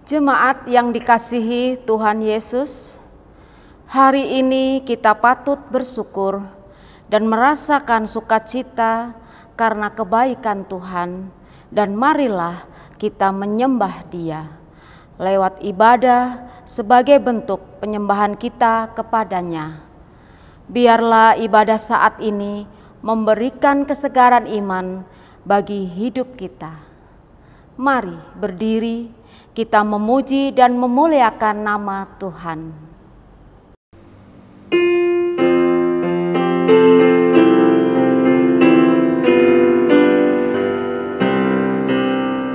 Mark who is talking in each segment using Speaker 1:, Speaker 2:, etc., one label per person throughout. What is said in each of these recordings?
Speaker 1: Jemaat yang dikasihi Tuhan Yesus, hari ini kita patut bersyukur dan merasakan sukacita karena kebaikan Tuhan, dan marilah kita menyembah Dia lewat ibadah sebagai bentuk penyembahan kita kepadanya. Biarlah ibadah saat ini memberikan kesegaran iman bagi hidup kita. Mari berdiri, kita memuji dan memuliakan nama Tuhan.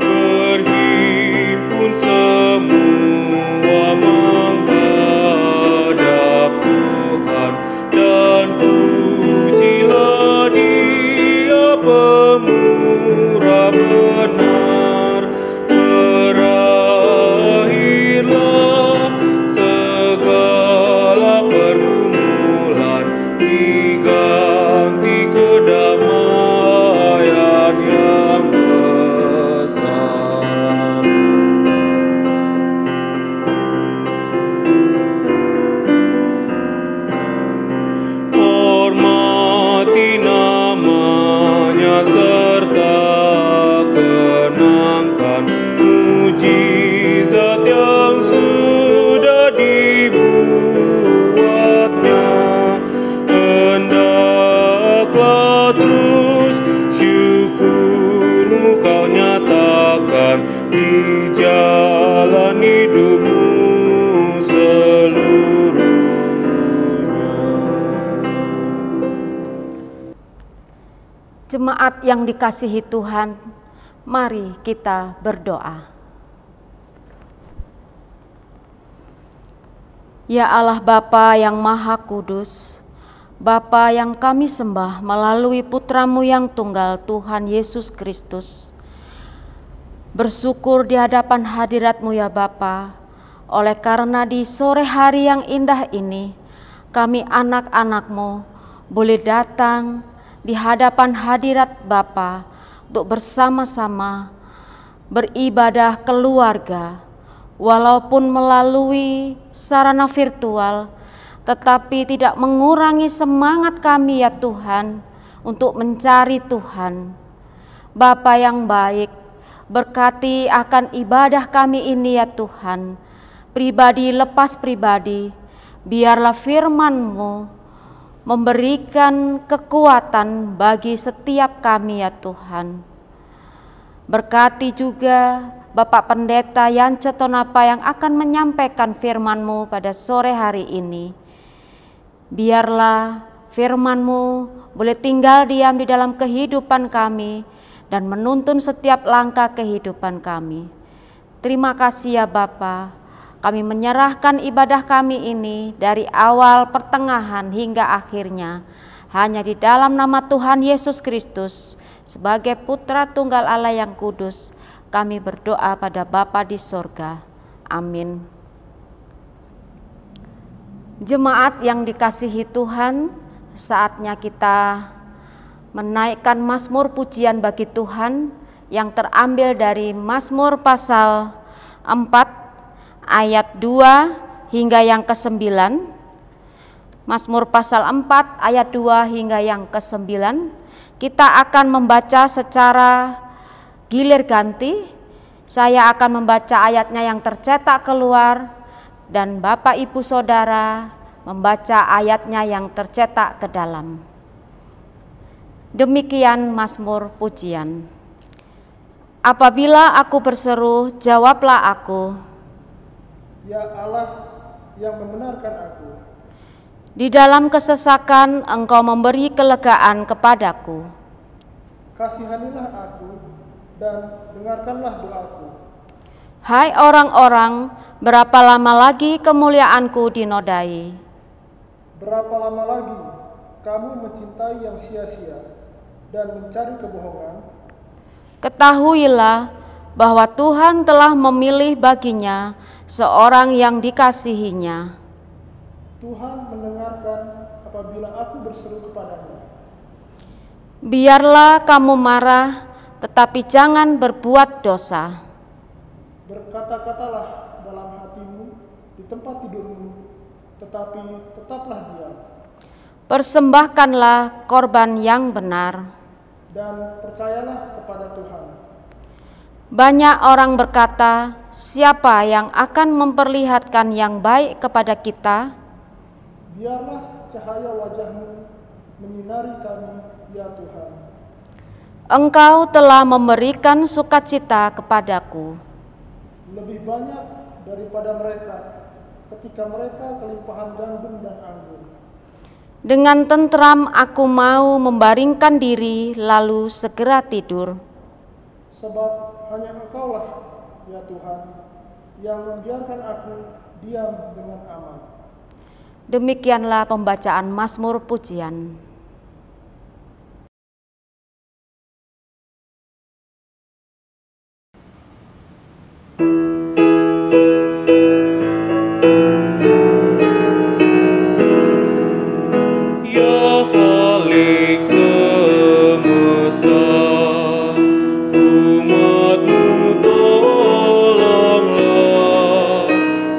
Speaker 2: Berhimpun semua menghadap Tuhan, dan pujilah Dia pemurah benar. Berakhirlah segala pergumulan, diganti kedamaian yang besar. Hormati namanya serta kenangkan mujizat yang sudah dibuatnya. Hendaklah terus syukurmu kau nyatakan di jalan hidupmu seluruhnya.
Speaker 1: Jemaat yang dikasihi Tuhan, mari kita berdoa. Ya Allah Bapa yang Maha Kudus, Bapa yang kami sembah melalui Putra-Mu yang tunggal Tuhan Yesus Kristus, bersyukur di hadapan hadirat-Mu ya Bapa, oleh karena di sore hari yang indah ini, kami anak-anak-Mu boleh datang di hadapan hadirat Bapa untuk bersama-sama beribadah keluarga, walaupun melalui sarana virtual, tetapi tidak mengurangi semangat kami ya Tuhan untuk mencari Tuhan. Bapa yang baik, berkati akan ibadah kami ini ya Tuhan, pribadi lepas pribadi, biarlah firman-Mu memberikan kekuatan bagi setiap kami ya Tuhan. Berkati juga Bapak Pendeta Yance Tonapa yang akan menyampaikan firman-Mu pada sore hari ini. Biarlah firman-Mu boleh tinggal diam di dalam kehidupan kami dan menuntun setiap langkah kehidupan kami. Terima kasih ya Bapa. Kami menyerahkan ibadah kami ini dari awal, pertengahan hingga akhirnya hanya di dalam nama Tuhan Yesus Kristus sebagai Putra Tunggal Allah yang kudus. Kami berdoa pada Bapa di sorga. Amin. Jemaat yang dikasihi Tuhan, saatnya kita menaikkan mazmur pujian bagi Tuhan yang terambil dari Mazmur pasal 4 ayat 2 hingga yang ke-9. Mazmur pasal 4 ayat 2 hingga yang ke-9. Kita akan membaca secara gilir ganti. Saya akan membaca ayatnya yang tercetak keluar dan Bapak Ibu Saudara membaca ayatnya yang tercetak ke dalam. Demikian mazmur pujian. Apabila aku berseru, jawablah aku.
Speaker 3: Ya Allah yang membenarkan aku.
Speaker 1: Di dalam kesesakan Engkau memberi kelegaan kepadaku.
Speaker 3: Kasihanilah aku dan dengarkanlah doaku.
Speaker 1: Hai orang-orang, berapa lama lagi kemuliaanku dinodai?
Speaker 3: Berapa lama lagi kamu mencintai yang sia-sia dan mencari kebohongan?
Speaker 1: Ketahuilah bahwa Tuhan telah memilih baginya seorang yang dikasihinya.
Speaker 3: Tuhan mendengarkan apabila aku berseru kepadanya.
Speaker 1: Biarlah kamu marah, tetapi jangan berbuat dosa.
Speaker 3: Berkata-katalah dalam hatimu di tempat tidurmu, tetapi tetaplah diam.
Speaker 1: Persembahkanlah korban yang benar.
Speaker 3: Dan percayalah kepada Tuhan.
Speaker 1: Banyak orang berkata, siapa yang akan memperlihatkan yang baik kepada kita?
Speaker 3: Biarlah cahaya wajahmu menyinari kami, ya Tuhan.
Speaker 1: Engkau telah memberikan sukacita kepadaku.
Speaker 3: Lebih banyak daripada mereka ketika mereka kelimpahan gandum dan anggur.
Speaker 1: Dengan tentram aku mau membaringkan diri lalu segera tidur.
Speaker 3: Sebab hanya Engkaulah, ya Tuhan, yang membiarkan aku diam dengan aman.
Speaker 1: Demikianlah pembacaan Mazmur Pujian.
Speaker 2: Ya Khalik semesta, umat-Mu tolonglah,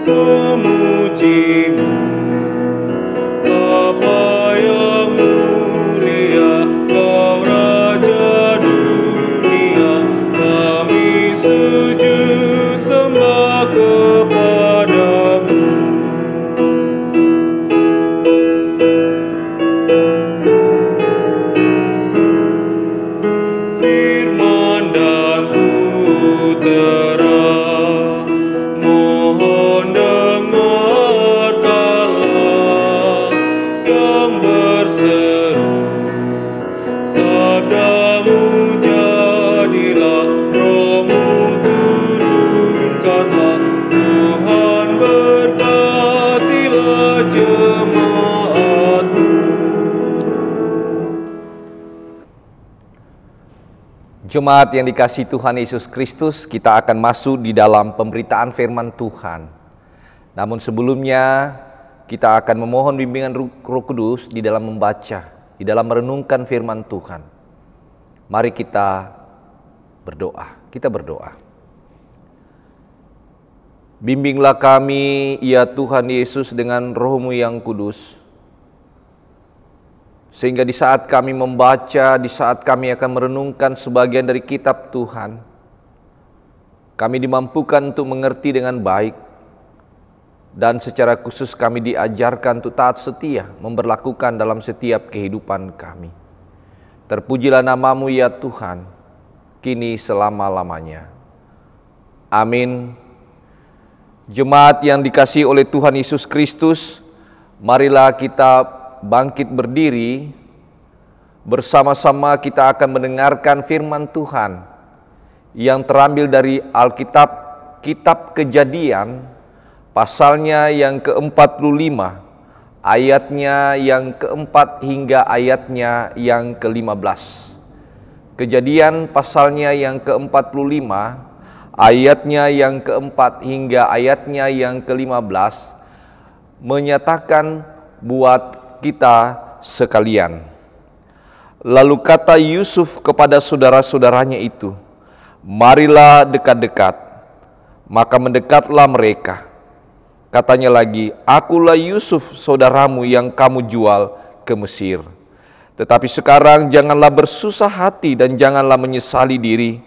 Speaker 2: memuji-Mu. Bapa yang mulia, Kau Raja dunia, kami sujud sembah kepada-Mu. Firman dan putera, mohon dengarkanlah yang berseru. Sabda-Mu jadilah, Roh-Mu turunkanlah. Tuhan berkatilah jemaat-Mu.
Speaker 4: Jemaat yang dikasihi Tuhan Yesus Kristus, kita akan masuk di dalam pemberitaan firman Tuhan. Namun sebelumnya, kita akan memohon bimbingan Roh Kudus di dalam membaca, di dalam merenungkan firman Tuhan. Mari kita berdoa. Kita berdoa. Bimbinglah kami, ya Tuhan Yesus, dengan Roh-Mu yang kudus, sehingga di saat kami membaca, di saat kami akan merenungkan sebagian dari kitab Tuhan, kami dimampukan untuk mengerti dengan baik, dan secara khusus kami diajarkan untuk taat setia, memberlakukan dalam setiap kehidupan kami. Terpujilah nama-Mu ya Tuhan, kini selama-lamanya. Amin. Jemaat yang dikasihi oleh Tuhan Yesus Kristus, marilah kita bangkit berdiri, bersama-sama kita akan mendengarkan firman Tuhan yang terambil dari Alkitab, Kitab Kejadian, pasalnya yang ke-45, ayatnya yang ke-4 hingga ayatnya yang ke-15. Kejadian pasalnya yang ke-45, ayatnya yang ke-4 hingga ayatnya yang ke-15, menyatakan buat kita sekalian. Lalu kata Yusuf kepada saudara-saudaranya itu, marilah dekat-dekat. Maka mendekatlah mereka. Katanya lagi, akulah Yusuf saudaramu yang kamu jual ke Mesir. Tetapi sekarang janganlah bersusah hati dan janganlah menyesali diri,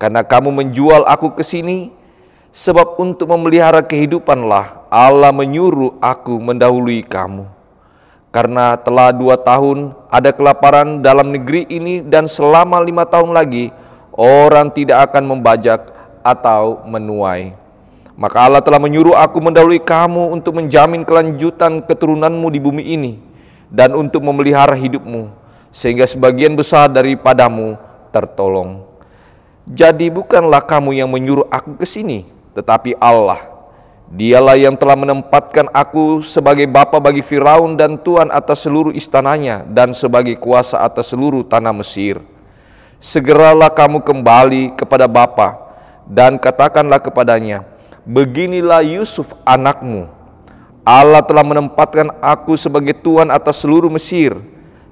Speaker 4: karena kamu menjual aku ke sini, sebab untuk memelihara kehidupanlah Allah menyuruh aku mendahului kamu. Karena telah 2 tahun ada kelaparan dalam negeri ini, dan selama 5 tahun lagi orang tidak akan membajak atau menuai. Maka Allah telah menyuruh aku mendahului kamu untuk menjamin kelanjutan keturunanmu di bumi ini, dan untuk memelihara hidupmu, sehingga sebagian besar daripadamu tertolong. Jadi bukanlah kamu yang menyuruh aku ke sini, tetapi Allah. Dialah yang telah menempatkan aku sebagai bapa bagi Firaun dan tuan atas seluruh istananya, dan sebagai kuasa atas seluruh tanah Mesir. Segeralah kamu kembali kepada bapa dan katakanlah kepadanya, beginilah Yusuf anakmu. Allah telah menempatkan aku sebagai tuan atas seluruh Mesir.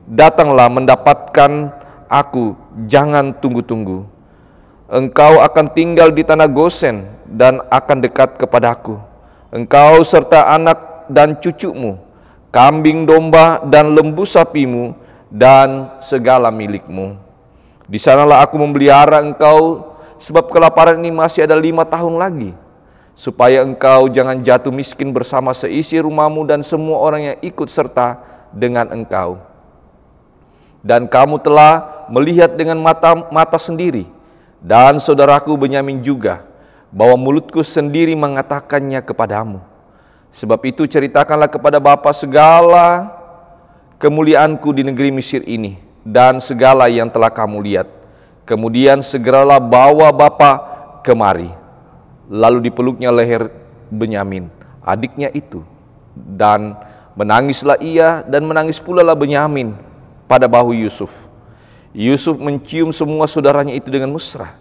Speaker 4: Datanglah mendapatkan aku, jangan tunggu-tunggu. Engkau akan tinggal di tanah Gosen, dan akan dekat kepadaku. Engkau serta anak dan cucumu, kambing domba dan lembu sapimu, dan segala milikmu. Di sanalah aku memelihara engkau, sebab kelaparan ini masih ada 5 tahun lagi, supaya engkau jangan jatuh miskin bersama seisi rumahmu dan semua orang yang ikut serta dengan engkau. Dan kamu telah melihat dengan mata sendiri, dan saudaraku Benyamin juga, bahwa mulutku sendiri mengatakannya kepadamu. Sebab itu ceritakanlah kepada Bapa segala kemuliaanku di negeri Mesir ini, dan segala yang telah kamu lihat. Kemudian segeralah bawa Bapa kemari. Lalu dipeluknya leher Benyamin, adiknya itu, dan menangislah ia, dan menangis pula lah Benyamin pada bahu Yusuf. Yusuf mencium semua saudaranya itu dengan mesra,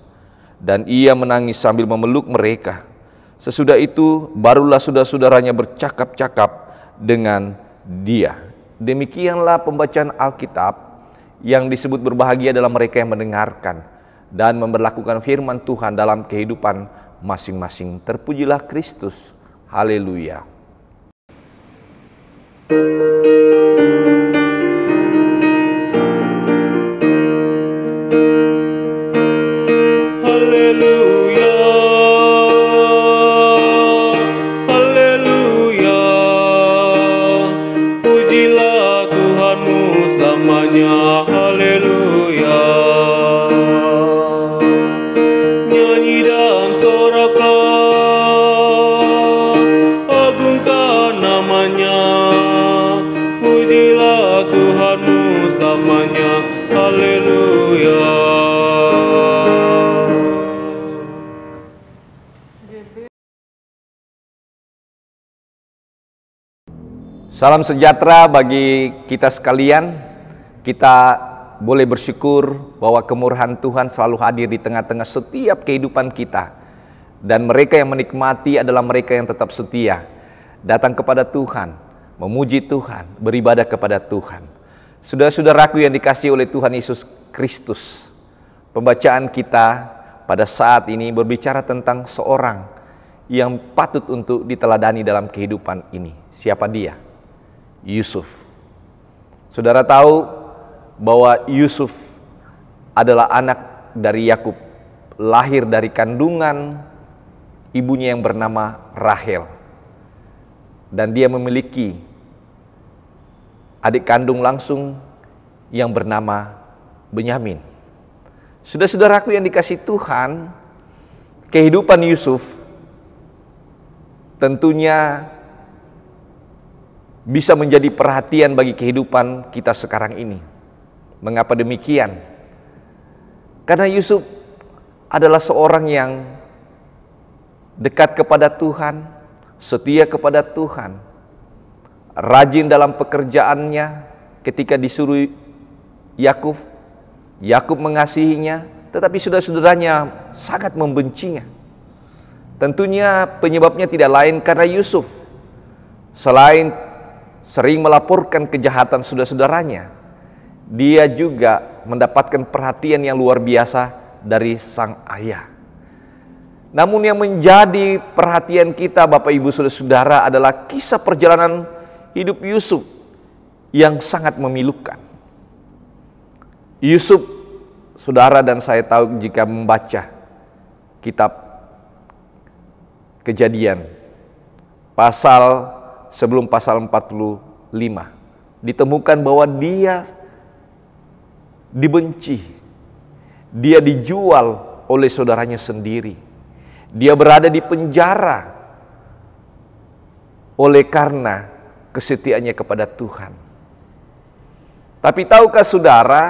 Speaker 4: dan ia menangis sambil memeluk mereka. Sesudah itu barulah saudara-saudaranya bercakap-cakap dengan dia. Demikianlah pembacaan Alkitab. Yang disebut berbahagia adalah mereka yang mendengarkan dan memberlakukan firman Tuhan dalam kehidupan masing-masing. Terpujilah Kristus. Haleluya. Salam sejahtera bagi kita sekalian. Kita boleh bersyukur bahwa kemurahan Tuhan selalu hadir di tengah-tengah setiap kehidupan kita. Dan mereka yang menikmati adalah mereka yang tetap setia, datang kepada Tuhan, memuji Tuhan, beribadah kepada Tuhan. Saudara-saudaraku yang dikasihi oleh Tuhan Yesus Kristus, pembacaan kita pada saat ini berbicara tentang seorang yang patut untuk diteladani dalam kehidupan ini. Siapa dia? Yusuf. Saudara tahu bahwa Yusuf adalah anak dari Yakub, lahir dari kandungan ibunya yang bernama Rahel. Dan dia memiliki adik kandung langsung yang bernama Benyamin. Saudara-saudaraku yang dikasihi Tuhan, kehidupan Yusuf tentunya bisa menjadi perhatian bagi kehidupan kita sekarang ini. Mengapa demikian? Karena Yusuf adalah seorang yang dekat kepada Tuhan, setia kepada Tuhan, rajin dalam pekerjaannya. Ketika disuruh Yakub, Yakub mengasihinya, tetapi saudara-saudaranya sangat membencinya. Tentunya penyebabnya tidak lain karena Yusuf, selain sering melaporkan kejahatan saudara-saudaranya, dia juga mendapatkan perhatian yang luar biasa dari sang ayah. Namun yang menjadi perhatian kita Bapak Ibu Saudara-saudara adalah kisah perjalanan hidup Yusuf yang sangat memilukan. Yusuf, saudara dan saya tahu jika membaca kitab Kejadian sebelum pasal 45, ditemukan bahwa dia dibenci, dia dijual oleh saudaranya sendiri, dia berada di penjara oleh karena kesetiaannya kepada Tuhan. Tapi tahukah saudara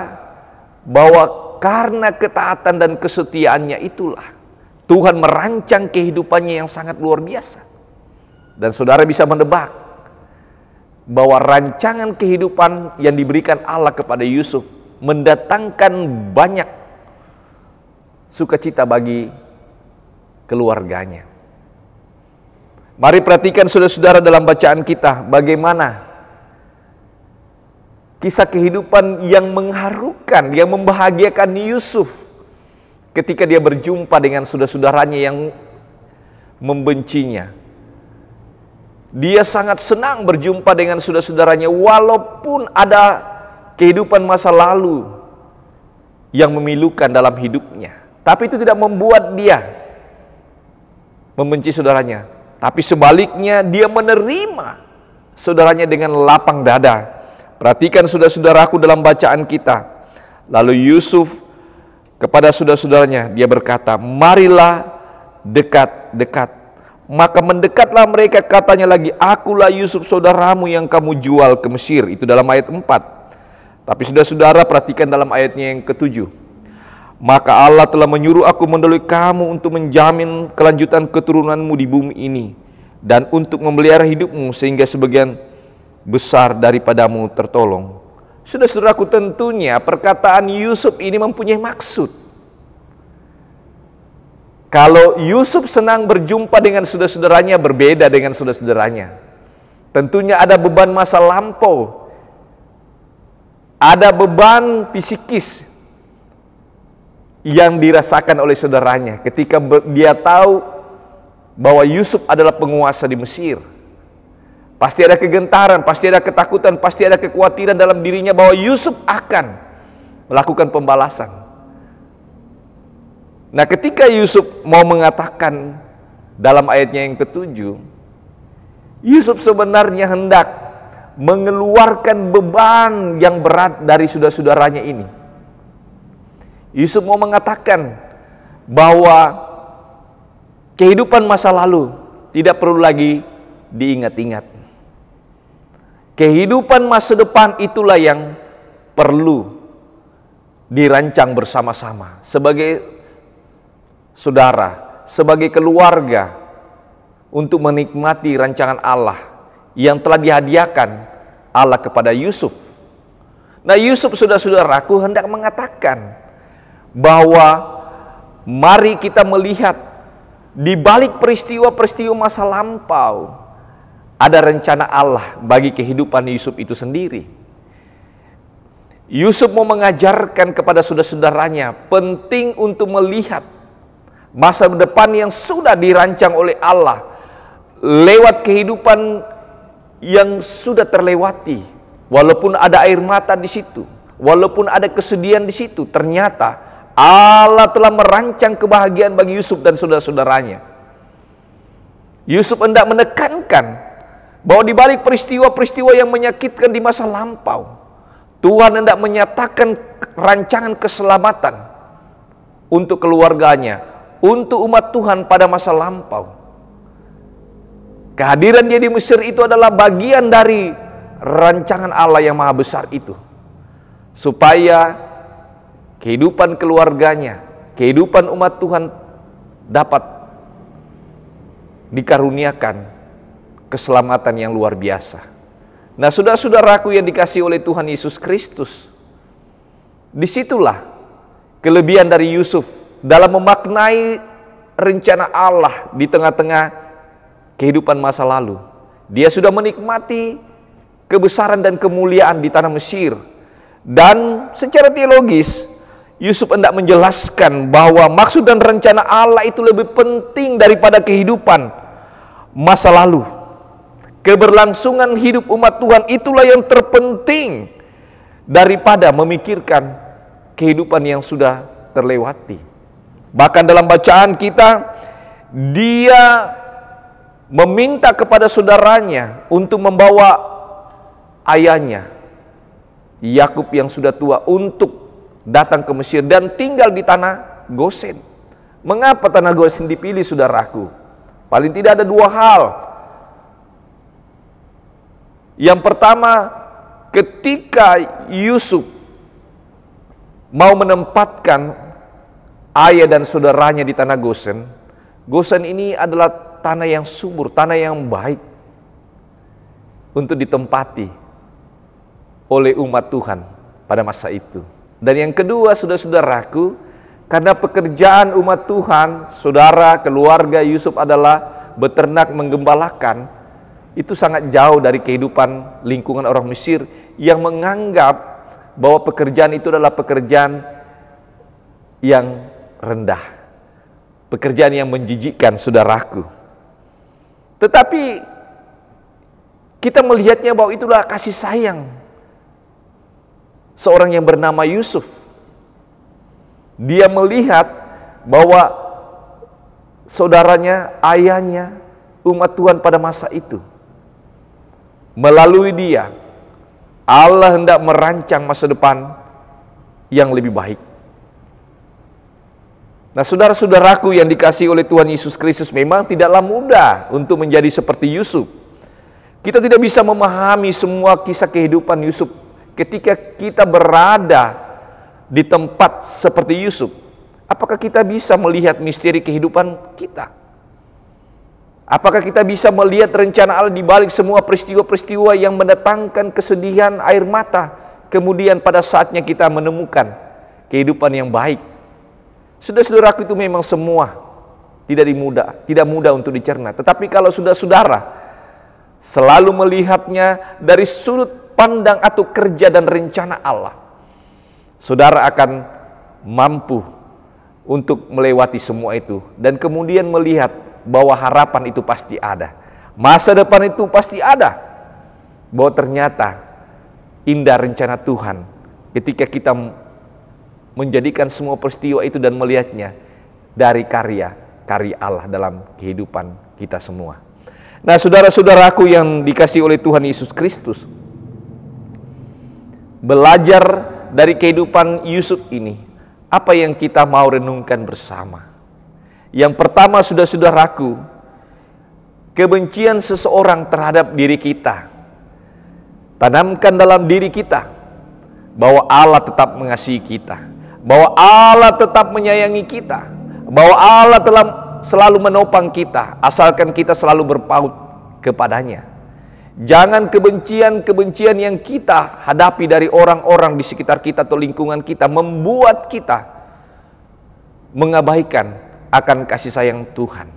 Speaker 4: bahwa karena ketaatan dan kesetiaannya itulah Tuhan merancang kehidupannya yang sangat luar biasa. Dan saudara bisa menebak bahwa rancangan kehidupan yang diberikan Allah kepada Yusuf mendatangkan banyak sukacita bagi keluarganya. Mari perhatikan saudara-saudara dalam bacaan kita bagaimana kisah kehidupan yang mengharukan, yang membahagiakan Yusuf ketika dia berjumpa dengan saudara-saudaranya yang membencinya. Dia sangat senang berjumpa dengan saudara-saudaranya walaupun ada kehidupan masa lalu yang memilukan dalam hidupnya. Tapi itu tidak membuat dia membenci saudaranya. Tapi sebaliknya dia menerima saudaranya dengan lapang dada. Perhatikan saudara-saudaraku dalam bacaan kita. Lalu Yusuf kepada saudara-saudaranya dia berkata, marilah dekat-dekat. Maka mendekatlah mereka, katanya lagi, akulah Yusuf saudaramu yang kamu jual ke Mesir. Itu dalam ayat 4. Tapi saudara-saudara perhatikan dalam ayatnya yang ke-7. Maka Allah telah menyuruh aku mendahului kamu untuk menjamin kelanjutan keturunanmu di bumi ini, dan untuk memelihara hidupmu sehingga sebagian besar daripadamu tertolong. Saudara-saudaraku, tentunya perkataan Yusuf ini mempunyai maksud. Kalau Yusuf senang berjumpa dengan saudara-saudaranya, berbeda dengan saudara-saudaranya. Tentunya ada beban masa lampau, ada beban fisikis yang dirasakan oleh saudaranya ketika dia tahu bahwa Yusuf adalah penguasa di Mesir. Pasti ada kegentaran, pasti ada ketakutan, pasti ada kekhawatiran dalam dirinya bahwa Yusuf akan melakukan pembalasan. Nah, ketika Yusuf mau mengatakan dalam ayatnya yang ke-7, Yusuf sebenarnya hendak mengeluarkan beban yang berat dari saudara-saudaranya ini. Yusuf mau mengatakan bahwa kehidupan masa lalu tidak perlu lagi diingat-ingat. Kehidupan masa depan itulah yang perlu dirancang bersama-sama sebagai saudara, sebagai keluarga, untuk menikmati rancangan Allah yang telah dihadiahkan Allah kepada Yusuf. Nah, Yusuf, saudara-saudaraku, hendak mengatakan bahwa mari kita melihat di balik peristiwa-peristiwa masa lampau ada rencana Allah bagi kehidupan Yusuf itu sendiri. Yusuf mau mengajarkan kepada saudara-saudaranya penting untuk melihat masa depan yang sudah dirancang oleh Allah lewat kehidupan yang sudah terlewati. Walaupun ada air mata di situ, walaupun ada kesedihan di situ, ternyata Allah telah merancang kebahagiaan bagi Yusuf dan saudara-saudaranya. Yusuf hendak menekankan bahwa di balik peristiwa-peristiwa yang menyakitkan di masa lampau, Tuhan hendak menyatakan rancangan keselamatan untuk keluarganya, untuk umat Tuhan pada masa lampau. Kehadiran dia di Mesir itu adalah bagian dari rancangan Allah yang maha besar itu, supaya kehidupan keluarganya, kehidupan umat Tuhan dapat dikaruniakan keselamatan yang luar biasa. Nah, saudara-saudaraku yang dikasihi oleh Tuhan Yesus Kristus, disitulah kelebihan dari Yusuf dalam memaknai rencana Allah di tengah-tengah kehidupan masa lalu. Dia sudah menikmati kebesaran dan kemuliaan di tanah Mesir. Dan secara teologis, Yusuf hendak menjelaskan bahwa maksud dan rencana Allah itu lebih penting daripada kehidupan masa lalu. Keberlangsungan hidup umat Tuhan itulah yang terpenting daripada memikirkan kehidupan yang sudah terlewati. Bahkan dalam bacaan kita, dia meminta kepada saudaranya untuk membawa ayahnya Yakub yang sudah tua untuk datang ke Mesir dan tinggal di tanah Gosen. Mengapa tanah Gosen dipilih, saudaraku? Paling tidak ada dua hal. Yang pertama, ketika Yusuf mau menempatkan ayah dan saudaranya di tanah Gosen, Gosen ini adalah tanah yang subur, tanah yang baik untuk ditempati oleh umat Tuhan pada masa itu. Dan yang kedua, saudara-saudaraku, karena pekerjaan umat Tuhan, saudara, keluarga Yusuf adalah beternak, menggembalakan, itu sangat jauh dari kehidupan lingkungan orang Mesir yang menganggap bahwa pekerjaan itu adalah pekerjaan yang rendah, pekerjaan yang menjijikkan, saudaraku. Tetapi kita melihatnya bahwa itulah kasih sayang seorang yang bernama Yusuf. Dia melihat bahwa saudaranya, ayahnya, umat Tuhan pada masa itu, melalui dia, Allah hendak merancang masa depan yang lebih baik. Nah, saudara-saudaraku yang dikasihi oleh Tuhan Yesus Kristus, memang tidaklah mudah untuk menjadi seperti Yusuf. Kita tidak bisa memahami semua kisah kehidupan Yusuf ketika kita berada di tempat seperti Yusuf. Apakah kita bisa melihat misteri kehidupan kita? Apakah kita bisa melihat rencana Allah di balik semua peristiwa-peristiwa yang mendatangkan kesedihan, air mata, kemudian pada saatnya kita menemukan kehidupan yang baik? Saudara-saudaraku, itu memang semua tidak mudah untuk dicerna. Tetapi kalau saudara selalu melihatnya dari sudut pandang atau kerja dan rencana Allah, saudara akan mampu untuk melewati semua itu dan kemudian melihat bahwa harapan itu pasti ada, masa depan itu pasti ada, bahwa ternyata indah rencana Tuhan ketika kita menjadikan semua peristiwa itu dan melihatnya dari karya Allah dalam kehidupan kita semua. Nah, saudara-saudaraku yang dikasihi oleh Tuhan Yesus Kristus, belajar dari kehidupan Yusuf ini, apa yang kita mau renungkan bersama? Yang pertama, saudara-saudaraku, kebencian seseorang terhadap diri kita, tanamkan dalam diri kita bahwa Allah tetap mengasihi kita, bahwa Allah tetap menyayangi kita, bahwa Allah telah selalu menopang kita, asalkan kita selalu berpaut kepadanya. Jangan kebencian-kebencian yang kita hadapi dari orang-orang di sekitar kita atau lingkungan kita membuat kita mengabaikan akan kasih sayang Tuhan.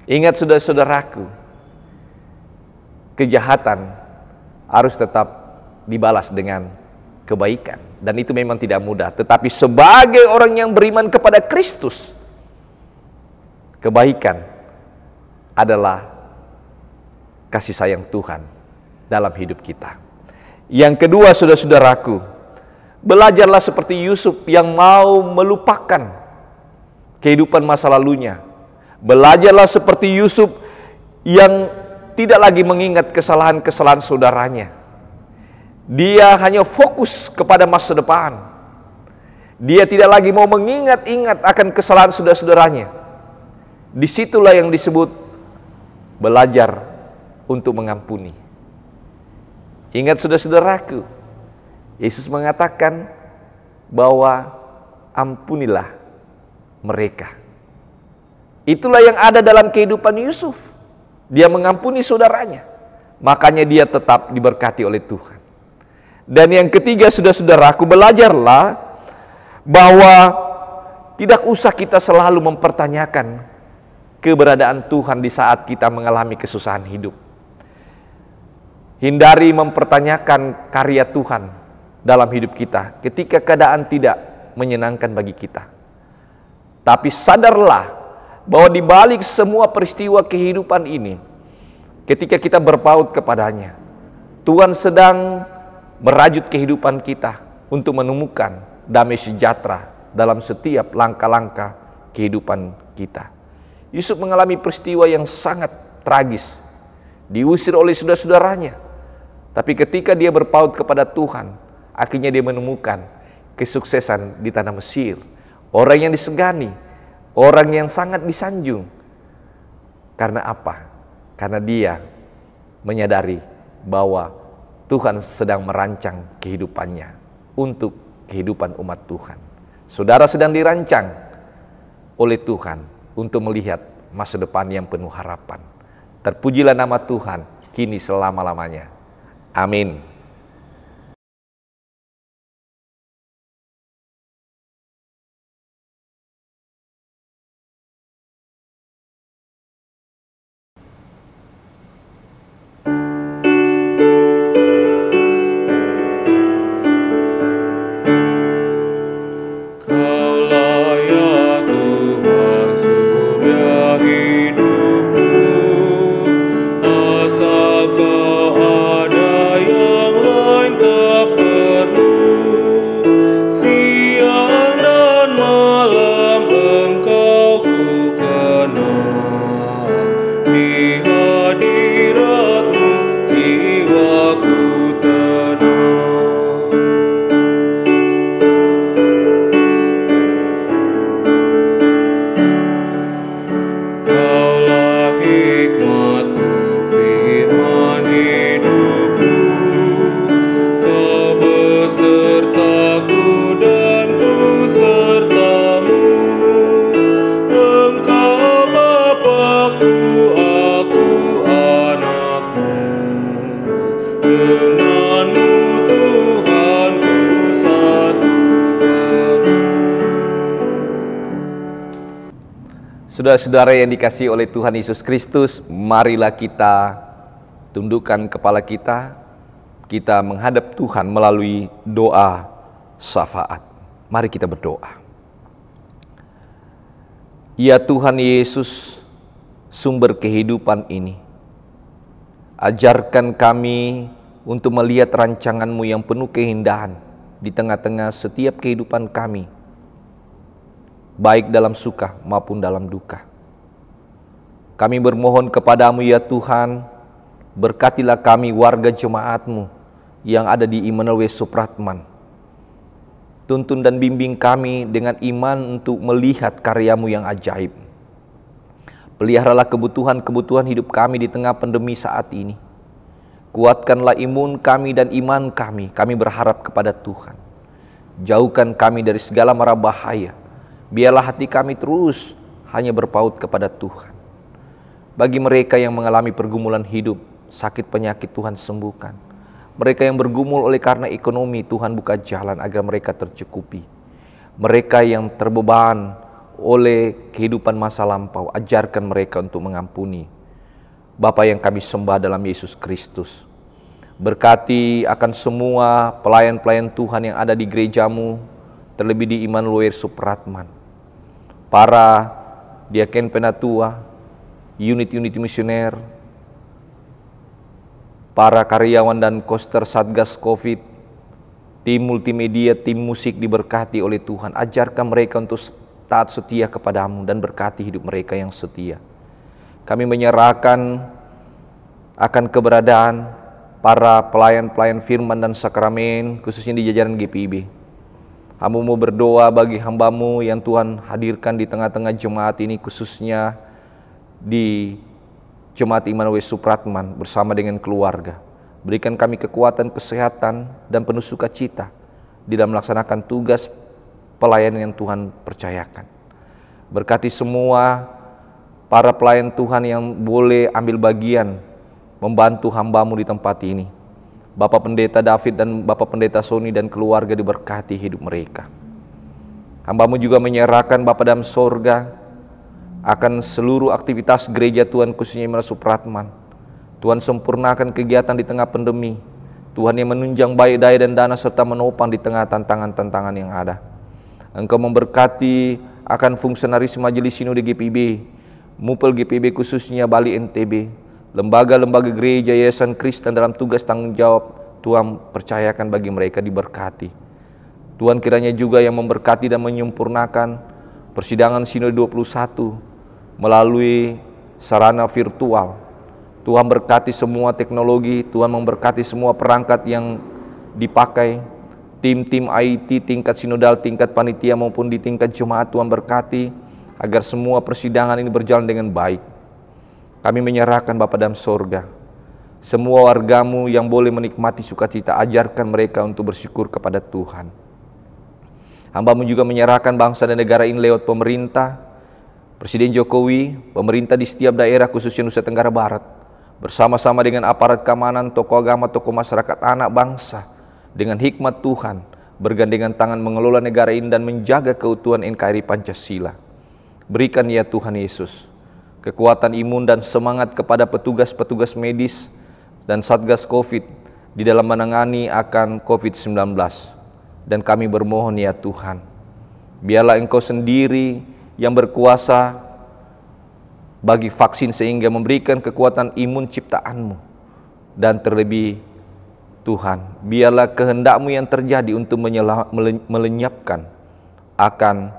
Speaker 4: Ingat saudara-saudaraku, kejahatan harus tetap dibalas dengan kebaikan, dan itu memang tidak mudah. Tetapi sebagai orang yang beriman kepada Kristus, kebaikan adalah kasih sayang Tuhan dalam hidup kita. Yang kedua, saudara-saudaraku, belajarlah seperti Yusuf yang mau melupakan kehidupan masa lalunya. Belajarlah seperti Yusuf yang tidak lagi mengingat kesalahan-kesalahan saudaranya. Dia hanya fokus kepada masa depan. Dia tidak lagi mau mengingat-ingat akan kesalahan saudara-saudaranya. Disitulah yang disebut belajar untuk mengampuni. Ingat saudara-saudaraku, Yesus mengatakan bahwa ampunilah mereka. Itulah yang ada dalam kehidupan Yusuf. Dia mengampuni saudaranya, makanya dia tetap diberkati oleh Tuhan. Dan yang ketiga, saudara-saudaraku, belajarlah bahwa tidak usah kita selalu mempertanyakan keberadaan Tuhan di saat kita mengalami kesusahan hidup. Hindari mempertanyakan karya Tuhan dalam hidup kita ketika keadaan tidak menyenangkan bagi kita. Tapi sadarlah bahwa di balik semua peristiwa kehidupan ini, ketika kita berpaut kepadanya, Tuhan sedang merajut kehidupan kita untuk menemukan damai sejahtera dalam setiap langkah-langkah kehidupan kita. Yusuf mengalami peristiwa yang sangat tragis, diusir oleh saudara-saudaranya. Tapi ketika dia berpaut kepada Tuhan, akhirnya dia menemukan kesuksesan di tanah Mesir. Orang yang disegani, orang yang sangat disanjung. Karena apa? Karena dia menyadari bahwa Tuhan sedang merancang kehidupannya untuk kehidupan umat Tuhan. Saudara sedang dirancang oleh Tuhan untuk melihat masa depan yang penuh harapan. Terpujilah nama Tuhan kini selama-lamanya. Amin.
Speaker 2: Kaulah ya Tuhan surya hidupku, aku anakmu. Denganmu Tuhan ku satukan.
Speaker 4: Saudara-saudara yang dikasihi oleh Tuhan Yesus Kristus, marilah kita tundukkan kepala kita menghadap Tuhan melalui doa syafaat. Mari kita berdoa. Ya Tuhan Yesus, sumber kehidupan ini, ajarkan kami untuk melihat rancangan-Mu yang penuh keindahan di tengah-tengah setiap kehidupan kami, baik dalam suka maupun dalam duka. Kami bermohon kepadamu ya Tuhan, berkatilah kami warga jemaat-Mu yang ada di Immanuel Supratman. Tuntun dan bimbing kami dengan iman untuk melihat karya-Mu yang ajaib. Peliharalah kebutuhan-kebutuhan hidup kami di tengah pandemi saat ini. Kuatkanlah imun kami dan iman kami berharap kepada Tuhan. Jauhkan kami dari segala mara bahaya. Biarlah hati kami terus hanya berpaut kepada Tuhan. Bagi mereka yang mengalami pergumulan hidup, sakit penyakit Tuhan sembuhkan. Mereka yang bergumul oleh karena ekonomi, Tuhan buka jalan agar mereka tercukupi. Mereka yang terbeban oleh kehidupan masa lampau, ajarkan mereka untuk mengampuni. Bapa yang kami sembah dalam Yesus Kristus, berkati akan semua pelayan-pelayan Tuhan yang ada di gereja-Mu, terlebih di Immanuel Supratman, para diaken penatua, unit-unit misioner, para karyawan dan koster Satgas Covid, tim multimedia, tim musik diberkati oleh Tuhan. Ajarkan mereka untuk taat setia kepadamu dan berkati hidup mereka yang setia. Kami menyerahkan akan keberadaan para pelayan-pelayan firman dan sakramen, khususnya di jajaran GPIB. Hamba-Mu berdoa bagi hamba-Mu yang Tuhan hadirkan di tengah-tengah jemaat ini, khususnya di Jemaat Immanuel Supratman bersama dengan keluarga. Berikan kami kekuatan, kesehatan, dan penuh sukacita di dalam melaksanakan tugas pelayanan yang Tuhan percayakan. Berkati semua para pelayan Tuhan yang boleh ambil bagian membantu hamba-Mu di tempat ini. Bapak Pendeta David dan Bapak Pendeta Sony dan keluarga diberkati hidup mereka. Hamba-Mu juga menyerahkan Bapa dalam sorga akan seluruh aktivitas gereja Tuhan, khususnya Immanuel Supratman. Tuhan sempurnakan kegiatan di tengah pandemi. Tuhan yang menunjang baik daya dan dana serta menopang di tengah tantangan-tantangan yang ada. Engkau memberkati akan fungsionaris Majelis Sinode GPIB, Mupel GPIB khususnya Bali NTB, lembaga-lembaga gereja, yayasan Kristen dalam tugas tanggung jawab Tuhan percayakan bagi mereka diberkati. Tuhan kiranya juga yang memberkati dan menyempurnakan persidangan Sinode 21 melalui sarana virtual. Tuhan berkati semua teknologi, Tuhan memberkati semua perangkat yang dipakai, tim-tim IT tingkat sinodal, tingkat panitia maupun di tingkat jemaat. Tuhan berkati agar semua persidangan ini berjalan dengan baik. Kami menyerahkan Bapa dalam sorga, semua warga-Mu yang boleh menikmati sukacita, ajarkan mereka untuk bersyukur kepada Tuhan. Hamba-Mu juga menyerahkan bangsa dan negara ini lewat pemerintah, Presiden Jokowi, pemerintah di setiap daerah khususnya Nusa Tenggara Barat, bersama-sama dengan aparat keamanan, tokoh agama, tokoh masyarakat, anak bangsa, dengan hikmat Tuhan, bergandengan tangan mengelola negara ini dan menjaga keutuhan NKRI Pancasila. Berikan ya Tuhan Yesus kekuatan imun dan semangat kepada petugas-petugas medis dan Satgas Covid di dalam menangani akan COVID-19. Dan kami bermohon ya Tuhan, biarlah Engkau sendiri yang berkuasa bagi vaksin sehingga memberikan kekuatan imun ciptaan-Mu. Dan terlebih Tuhan, biarlah kehendak-Mu yang terjadi untuk melenyapkan akan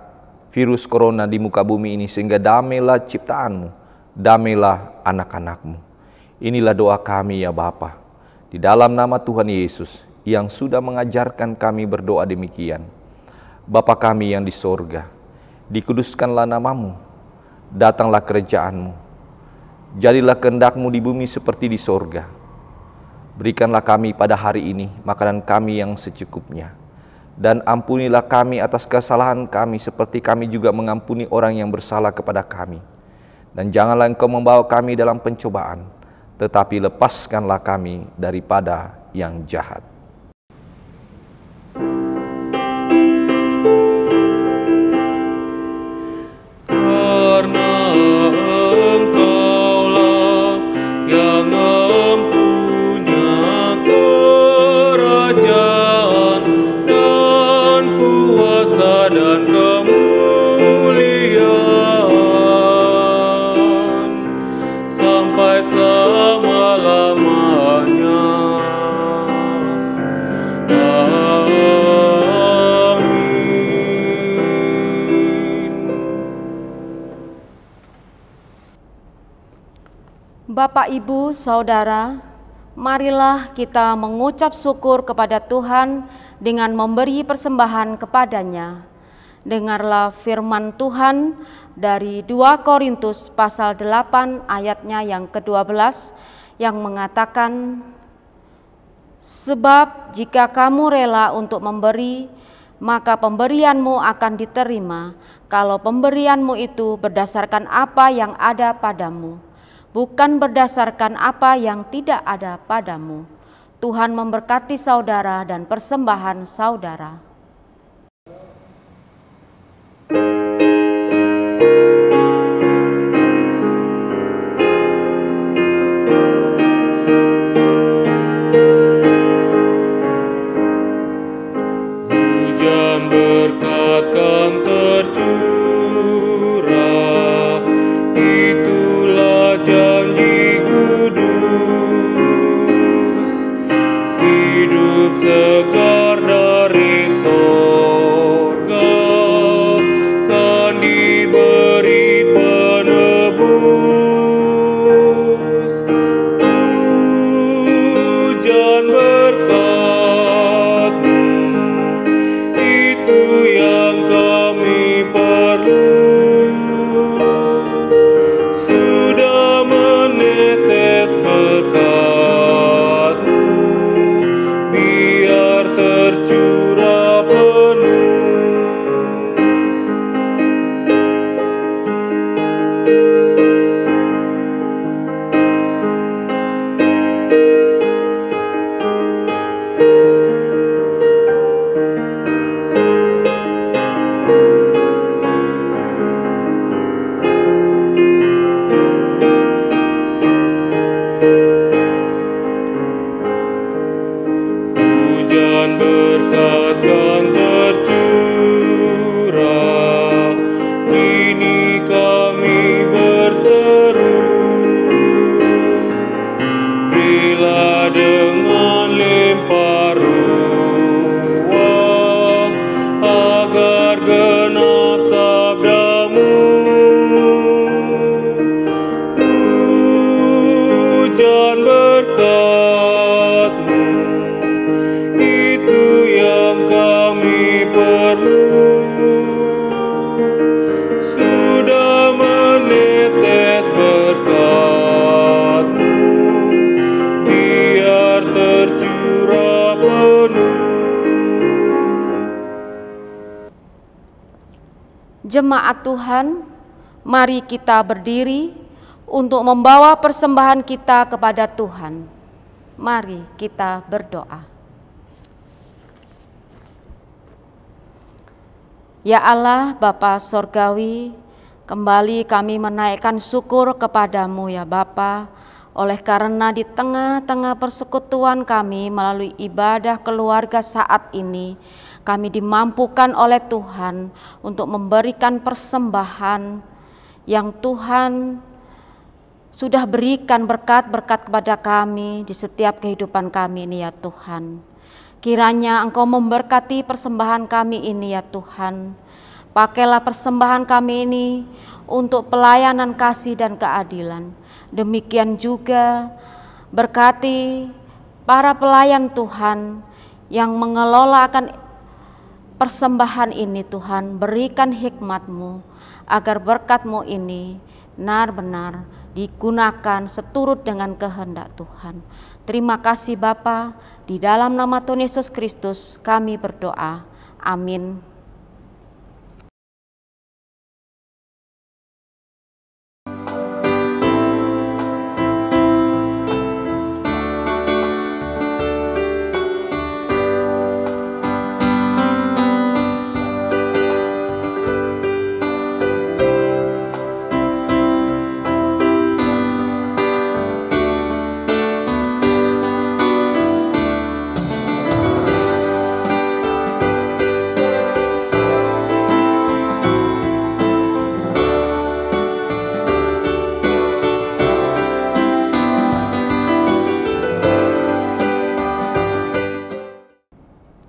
Speaker 4: virus corona di muka bumi ini, sehingga damailah ciptaan-Mu, damailah anak-anak-Mu. Inilah doa kami ya Bapa, di dalam nama Tuhan Yesus yang sudah mengajarkan kami berdoa demikian. Bapa kami yang di sorga, dikuduskanlah nama-Mu, datanglah kerajaan-Mu, jadilah kehendak-Mu di bumi seperti di sorga. Berikanlah kami pada hari ini makanan kami yang secukupnya, dan ampunilah kami atas kesalahan kami seperti kami juga mengampuni orang yang bersalah kepada kami. Dan janganlah Engkau membawa kami dalam pencobaan, tetapi lepaskanlah kami daripada yang jahat.
Speaker 2: Karena Engkaulah yang mempunyai kerajaan dan kuasa dan kemuliaan sampai selama-lamanya.
Speaker 1: Bapak, Ibu, Saudara, marilah kita mengucap syukur kepada Tuhan dengan memberi persembahan kepadanya. Dengarlah firman Tuhan dari 2 Korintus pasal 8 ayatnya yang ke-12 yang mengatakan, sebab jika kamu rela untuk memberi, maka pemberianmu akan diterima kalau pemberianmu itu berdasarkan apa yang ada padamu, bukan berdasarkan apa yang tidak ada padamu. Tuhan memberkati saudara dan persembahan saudara.
Speaker 2: Hujan berkat kan tercurah, itulah janji kudus. Hidup segar dari sorga kan diberi penebus. Hujan berkat-Mu itu yang kami perlu. Sudah menetes berkat-Mu, biar tercurah penuh. Hujan berkat kan tercurah, kini kami berseru. Berilah dengan limpah ruah, agar genap sabda-Mu. Hujan berkat-Mu itu yang kami perlu. Sudah menetes berkat-Mu, biar tercurah penuh.
Speaker 1: Jemaat Tuhan, mari kita berdiri untuk membawa persembahan kita kepada Tuhan. Mari kita berdoa. Ya Allah, Bapa Sorgawi, kembali kami menaikkan syukur kepadamu ya Bapa, oleh karena di tengah-tengah persekutuan kami melalui ibadah keluarga saat ini, kami dimampukan oleh Tuhan untuk memberikan persembahan yang Tuhan sudah berikan berkat-berkat kepada kami di setiap kehidupan kami ini ya Tuhan. Kiranya Engkau memberkati persembahan kami ini ya Tuhan. Pakailah persembahan kami ini untuk pelayanan kasih dan keadilan. Demikian juga berkati para pelayan Tuhan yang mengelola akan persembahan ini Tuhan. Berikan hikmat-Mu agar berkat-Mu ini benar-benar digunakan seturut dengan kehendak Tuhan. Terima kasih Bapa, di dalam nama Tuhan Yesus Kristus kami berdoa. Amin.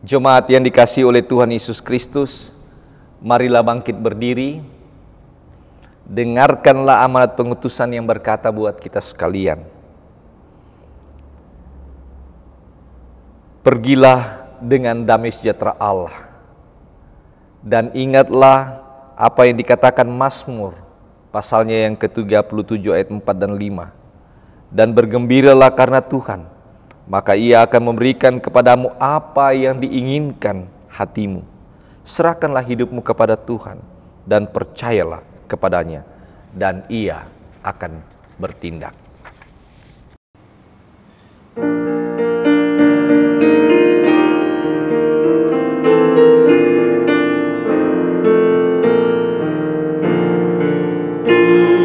Speaker 4: Jemaat yang dikasihi oleh Tuhan Yesus Kristus, marilah bangkit berdiri. Dengarkanlah amanat pengutusan yang berkata buat kita sekalian. Pergilah dengan damai sejahtera Allah. Dan ingatlah apa yang dikatakan Mazmur, pasalnya yang ke-37 ayat 4 dan 5. Dan bergembiralah karena Tuhan, maka Ia akan memberikan kepadamu apa yang diinginkan hatimu. Serahkanlah hidupmu kepada Tuhan dan percayalah kepadanya, dan Ia akan bertindak.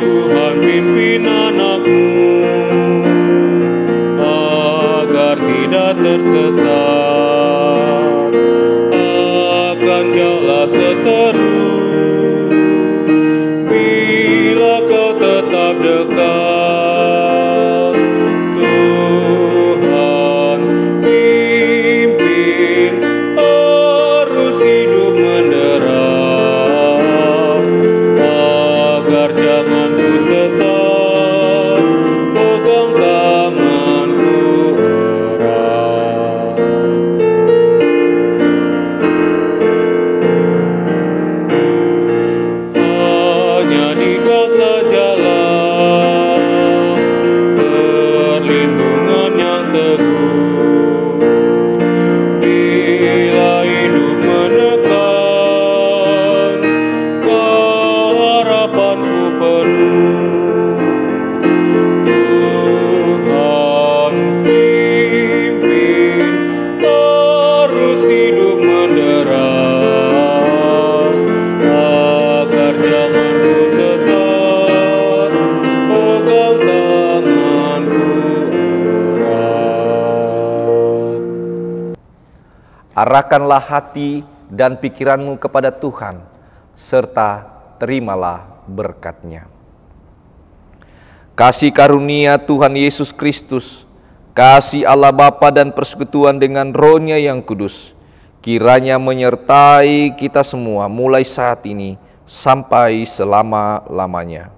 Speaker 2: Tuhan pimpin anakmu agar tidak tersesat akan jalan seteru. Bila kau tetap dekat, Tuhan pimpin arus hidup menderas agar jangan ku sesat, pegang tanganku erat. Hanya di Kau sajalah perlindungan yang teguh. Bila hidup menekan, Kau harapanku penuh. Tuhan pimpin arus hidup menderas agar jangan ku sesat, pegang tanganku erat.
Speaker 4: Arahkanlah hati dan pikiranmu kepada Tuhan, serta terimalah berkat-Nya. Kasih karunia Tuhan Yesus Kristus, kasih Allah Bapa dan persekutuan dengan Roh-Nya yang kudus, kiranya menyertai kita semua mulai saat ini sampai selama-lamanya.